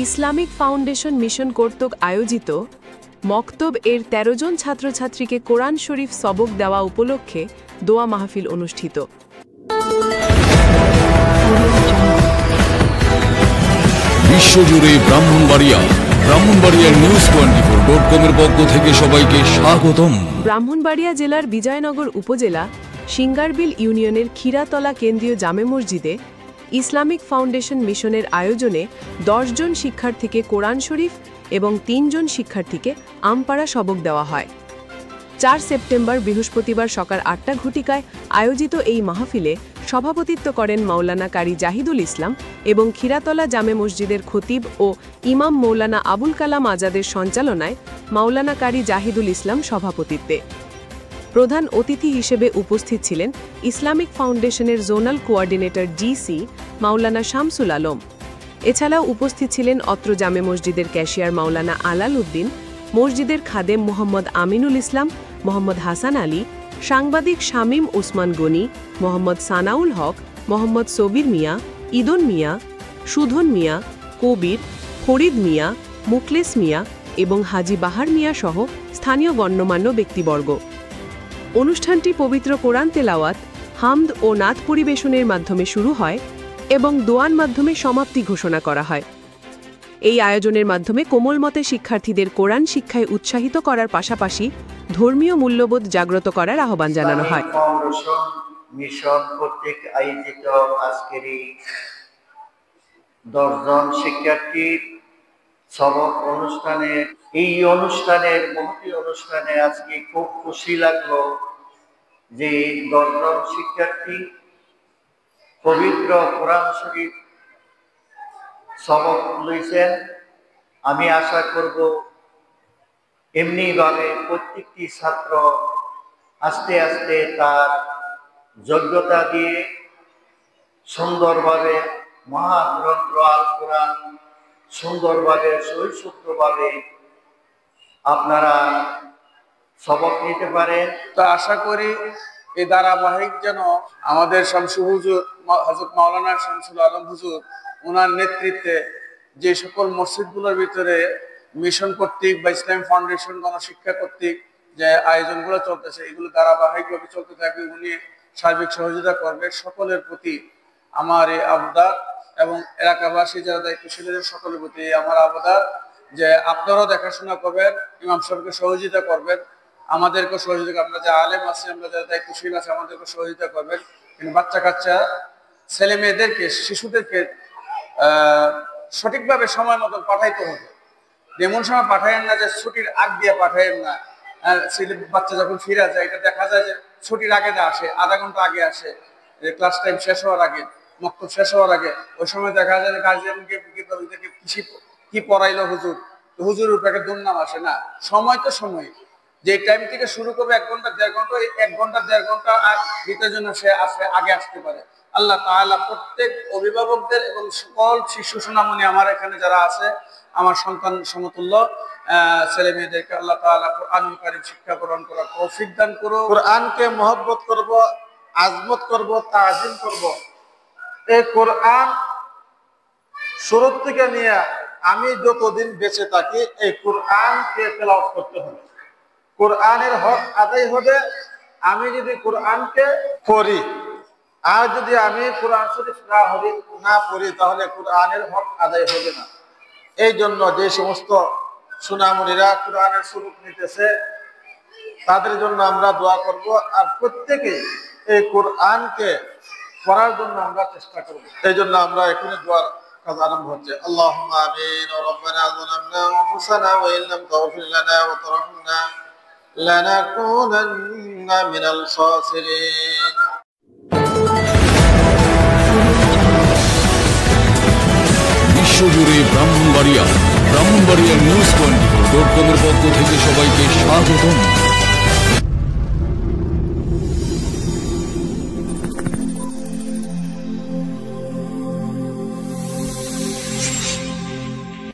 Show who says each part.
Speaker 1: Islamic foundation mission কর্তৃক আয়োজিত মক্তব এর ১৩ জন ছাত্রছাত্রীকে কোরআন শরীফ সবক দেওয়া উপলক্ষে দোয়া মাহফিল অনুষ্ঠিত।
Speaker 2: বিশ্বজুড়ে ব্রাহ্মণবাড়িয়ার news24.com এর পক্ষ থেকে সবাইকে স্বাগতম।
Speaker 1: ব্রাহ্মণবাড়িয়া জেলার বিজয়নগর উপজেলা সিঙ্গারবিল ইউনিয়নের ক্ষীরাতলা কেন্দ্রীয় জামে মসজিদে ইসলামিক ফাউন্ডেশন মিশনের আয়োজনে ১০ জন শিক্ষার্থীকে কোরআন শরীফ এবং ৩ জন শিক্ষার্থীকে আমপাড়া সবক দেওয়া হয়। ৪ সেপ্টেম্বর বৃহস্পতিবার সকাল ৮টা ঘটিকায় আয়োজিত এই মাহফিলে সভাপতিত্ব করেন মাওলানা কারি জাহিদুল ইসলাম এবং ক্ষীরাতলা জামে মসজিদের খতিব ও ইমাম মৌলানা আবুল কালাম আজাদের সঞ্চালনায় মাওলানা কারি জাহিদুল ইসলাম সভাপতিত্বে। প্রধান অতিথি হিসেবে উপস্থিত ছিলেন ইসলামিক ফাউন্ডেশনের জোনাল কোঅর্ডিনেটর জিসি মাওলানা শামসুল আলম। এছাড়াও উপস্থিত ছিলেন অত্র জামে মসজিদের ক্যাশিয়ার মাওলানা আলাল উদ্দিন, মসজিদের খাদেম মোহাম্মদ আমিনুল ইসলাম, মোহাম্মদ হাসান আলী, সাংবাদিক শামীম ওসমান গনি, মোহাম্মদ সানাউল হক, মোহাম্মদ সবির মিয়া, ইদন মিয়া, সুধন মিয়া, কবির, ফরিদ মিয়া, মুখলেস মিয়া এবং হাজি বাহার মিয়া সহ স্থানীয় গণ্যমান্য ব্যক্তিবর্গ। অনুষ্ঠানটি পবিত্র কোরআন তেলাওয়াত, হামদ ও নাত পরিবেশনের মাধ্যমে শুরু হয় এবং দোয়ার মাধ্যমে সমাপ্তি ঘোষণা করা হয়। এই আয়োজনের মাধ্যমে কোমলমতে শিক্ষার্থীদের কোরআন শিক্ষায় উৎসাহিত করার পাশাপাশি ধর্মীয় মূল্যবোধ জাগ্রত করার আহ্বান জানানো হয়।
Speaker 3: ফাউন্ডেশন মিশন কর্তৃক আয়োজিত আজকের এই ১০ জন শিক্ষার্থীর সবক অনুষ্ঠানের মহতী অনুষ্ঠানে আজকে খুব খুশি লাগলো যে ১০ জন শিক্ষার্থী পবিত্র কোরআন শরীফ সবক লইছেন। আমি আশা করব এমনিভাবে প্রত্যেকটি ছাত্র আস্তে আস্তে তার যোগ্যতা দিয়ে সুন্দরভাবে মহাগ্রন্থ আল কোরআন সুন্দরভাবে সহিষ্ণুভাবে আপনারা সবক নিতে পারেন।
Speaker 4: তো আশা করি এই ধারাবাহিক যেন আমাদের শামসু হুজুর হযরত মাওলানা শামসুল আলম হুজুর ওনার নেতৃত্বে যে সকল মসজিদগুলোর ভিতরে মিশন কর্তৃক বা ইসলাম ফাউন্ডেশন গণশিক্ষা কর্তৃক যে আয়োজনগুলো চলতেছে এগুলো ধারাবাহিকভাবে চলতে থাকবে। উনি সার্বিক সহযোগিতা করবেন। সকলের প্রতি আমার এই আবদার এবং এলাকাবাসী যারা দায়িত্বশীলদের সকলের প্রতি আমার আবদার যে আপনারাও দেখাশোনা করবেন, ইমাম সাহেবকে সহযোগিতা করবেন, আমাদেরকে সহযোগিতা, আমরা যে আলেম আছি, আমরা যারা দায়িত্বশীল আছে আমাদেরকে সহযোগিতা করবেন। কিন্তু বাচ্চা কাচ্চা ছেলে মেয়েদেরকে শিশুদেরকে সঠিকভাবে সময় মতো পাঠাইতে হবে। এমন সময় পাঠায়েন না যে ছুটির আগ দিয়ে পাঠায়েন না। বাচ্চা যখন ফিরে যায় এটা দেখা যায় যে ছুটির আগে না আসে, আধা ঘন্টা আগে আসে, ক্লাস টাইম শেষ হওয়ার আগে, মক্তব শেষ হওয়ার আগে। ওই সময় দেখা যায় যে গার্জিয়ানকে কি পড়াইলো হুজুর, হুজুর উপরে দুর্নাম আসে না। সময় তো সময়, যে টাইম থেকে শুরু করবে 1 ঘন্টা 1.5 ঘন্টা, 1 ঘন্টা 1.5 ঘন্টা ভিতরের জন্য সে আগে আসতে পারে। আল্লাহ তাআলা প্রত্যেক অভিভাবকদের এবং সকল শিশু সোনামণি আমার এখানে যারা আছে আমার সন্তান সমতুল্য ছেলে মেয়েদেরকে আল্লাহ তাআলা কোরআনুল কারীম শিক্ষা গ্রহণ করার তৌফিক দান করুন। কোরআনকে মহব্বত করব, আজমত করব, তাজিম করব। এই কোরআন শুরু থেকে নিয়ে আমি যতদিন বেঁচে থাকি এই কোরআনকে তেলাওয়াত করতে হবে। কোরআনের হক আদায় হবে আমি যদি কোরআনকে পড়ি। আর যদি আমি কোরআন শরীফ না পড়ি তাহলে কোরআনের হক আদায় হবে না। এই জন্য যে সমস্ত সুনামুনিরা কোরআনের সুরূপ নিতেছে তাদের জন্য আমরা দোয়া করব, আর প্রত্যেকে এই কোরআনকে পড়ার জন্য আমরা চেষ্টা করব। এই জন্য আমরা এখানে দোয়ার কাজ আরম্ভ হচ্ছে। আল্লাহুম্মা আমিন। রব্বানা যালামনা আনফুসানা ওয়া ইন লাম তাগফির লানা ওয়া তারহামনা লানাকুনান্না মিনাল খাসিরিন।
Speaker 2: বিশ্বজুড়ে ব্রাহ্মণবাড়িয়ার news24.com এর পক্ষ থেকে সবাইকে স্বাগতম।